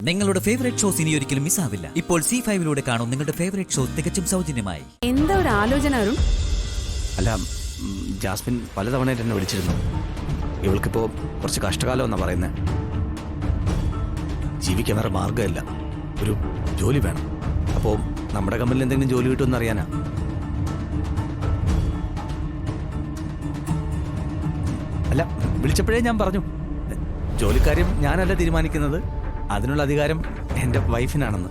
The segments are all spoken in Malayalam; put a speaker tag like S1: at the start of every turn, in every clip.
S1: നിങ്ങളുടെ ഫേവറേറ്റ് ഷോസ് ഇനി ഒരിക്കലും മിസ്സാവില്ല. ഇപ്പോൾ C5 കാണും നിങ്ങളുടെ ഫേവറേറ്റ് ഷോ തികച്ചും സൗജന്യമായി.
S2: എന്താ ഒരു ആലോചന അരുൺ?
S3: അല്ല, ജാസ്മിൻ പലതവണയായിട്ട് എന്നെ വിളിച്ചിരുന്നു. ഇവൾക്കിപ്പോൾ കുറച്ച് കഷ്ടകാലം എന്നാണ് പറയുന്നത്. ജീവിക്കാൻ വേറെ മാർഗ്ഗമില്ല, ഒരു ജോലി വേണം. അപ്പോൾ നമ്മുടെ കമ്പനിയിൽ എന്തെങ്കിലും ജോലി കിട്ടുമെന്ന് അറിയാനാ. അല്ല, വിളിച്ചപ്പോഴേ ഞാൻ പറഞ്ഞു, ജോലിക്കാര്യം ഞാനല്ല തീരുമാനിക്കുന്നത്, അതിനുള്ള അധികാരം എൻ്റെ വൈഫിനാണെന്ന്.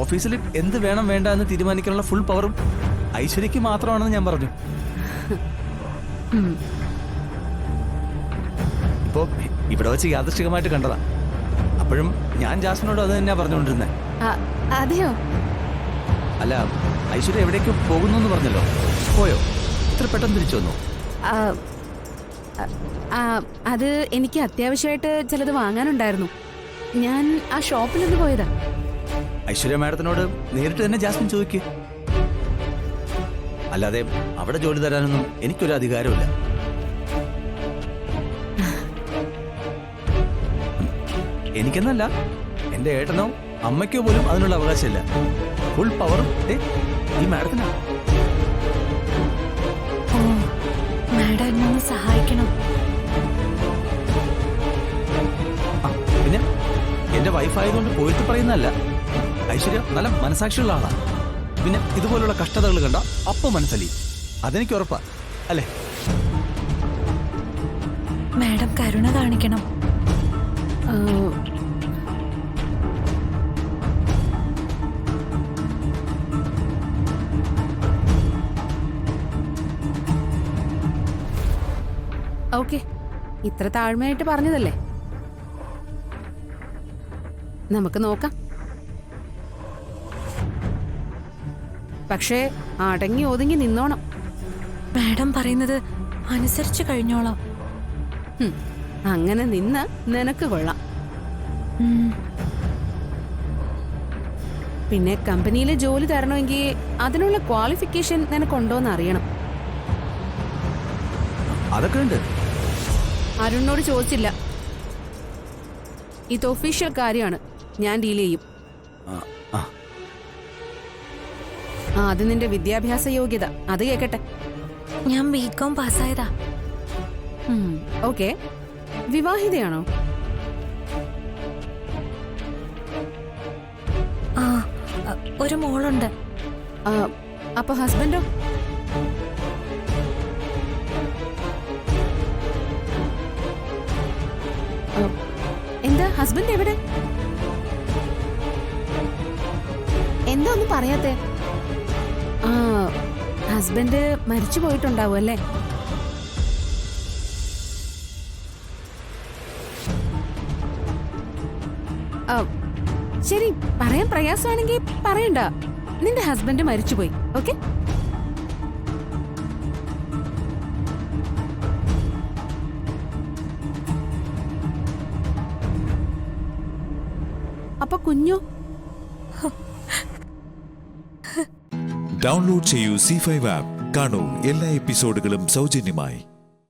S3: ഓഫീസിൽ എന്ത് വേണം വേണ്ട എന്ന് തീരുമാനിക്കാനുള്ള ഫുൾ പവറും ഐശ്വര്യക്ക് മാത്രമാണെന്ന് ഞാൻ പറഞ്ഞു. ഇപ്പോ ഇവിടെ വെച്ച് യാദൃശ്ചികമായിട്ട് കണ്ടതാ. അപ്പോഴും ഞാൻ ജാസ്മിനോട് അത് തന്നെയാ പറഞ്ഞുകൊണ്ടിരുന്നേ.
S2: അതെയോ?
S3: അല്ല, ഐശ്വര്യ എവിടേക്ക് പോകുന്നു എന്ന് പറഞ്ഞല്ലോ, പോയോ? ഇത്ര പെട്ടെന്ന് തിരിച്ചു വന്നു?
S2: അത് എനിക്ക് അത്യാവശ്യമായിട്ട് ചിലത് വാങ്ങാനുണ്ടായിരുന്നു. ഞാൻ ആ ഷോപ്പിലൊന്ന് പോയതാ.
S3: ഐശ്വര്യ മാഡത്തിനോട് നേരിട്ട് തന്നെ ജാസ്മിൻ ചോദിക്കുക. അല്ലാതെ അവിടെ ജോലി തരാനൊന്നും എനിക്കൊരു അധികാരമില്ല. എനിക്കെന്നല്ല, എന്റെ ഏട്ടനോ അമ്മയ്ക്കോ പോലും അതിനുള്ള അവകാശമില്ല. ഫുൾ പവറും ഈ മാഡത്തിനാ.
S2: മാഡം എന്നെ സഹായിക്കണം.
S3: പിന്നെ എന്റെ വൈഫായതുകൊണ്ട് പോയിട്ട് പറയുന്നതല്ല. ഐശ്വര്യ നല്ല മനസാക്ഷിയുള്ള ആളാ. പിന്നെ ഇതുപോലുള്ള കഷ്ടതകൾ കണ്ട അപ്പം മനസ്സലി, അതെനിക്ക് ഉറപ്പാ, അല്ലേ?
S2: മാഡം കരുണ കാണിക്കണം. ഓക്കെ, ഇത്ര താഴ്മയായിട്ട് പറഞ്ഞതല്ലേ, നമുക്ക് നോക്കാം. പക്ഷേ അടങ്ങി ഒതുങ്ങി നിന്നോണം.
S4: മാഡം പറയുന്നത് അനുസരിച്ച് കഴിഞ്ഞോളാം.
S2: അങ്ങനെ നിന്ന് നിനക്ക് കൊള്ളാം. പിന്നെ കമ്പനിയിലെ ജോലി തരണമെങ്കിൽ അതിനുള്ള ക്വാളിഫിക്കേഷൻ നിനക്കുണ്ടോന്ന് അറിയണം.
S3: അതൊക്കെ ഉണ്ട്.
S2: അരുണിനോട് ചോദിച്ചില്ല. ഇത് ഒഫീഷ്യൽ കാര്യമാണ്, ഞാൻ ഡീൽ ചെയ്യും. അത് നിന്റെ വിദ്യാഭ്യാസ യോഗ്യത, അത് കേക്കട്ടെ.
S4: ഞാൻ BCom പാസ്സായതാ.
S2: ഓക്കെ, വിവാഹിതയാണോ?
S4: ഒരു മോളുണ്ട്.
S2: അപ്പൊ ഹസ്ബൻഡോ? എന്താ ഹസ്ബൻഡ് എവിടെ? എന്താ ഒന്നും പറയാത്തെ? ഹസ്ബൻഡ് മരിച്ചു പോയിട്ടുണ്ടാവും അല്ലേ? ശരി, പറയാൻ പ്രയാസമാണെങ്കിൽ പറയണ്ട. നിന്റെ ഹസ്ബൻഡ് മരിച്ചുപോയി. ഓക്കെ, അപ്പൊ കുഞ്ഞോ?
S5: ഡൗൺലോഡ് ചെയ്യൂ C5 ആപ്പ്. കാണൂ എല്ലാ എപ്പിസോഡുകളും സൗജന്യമായി.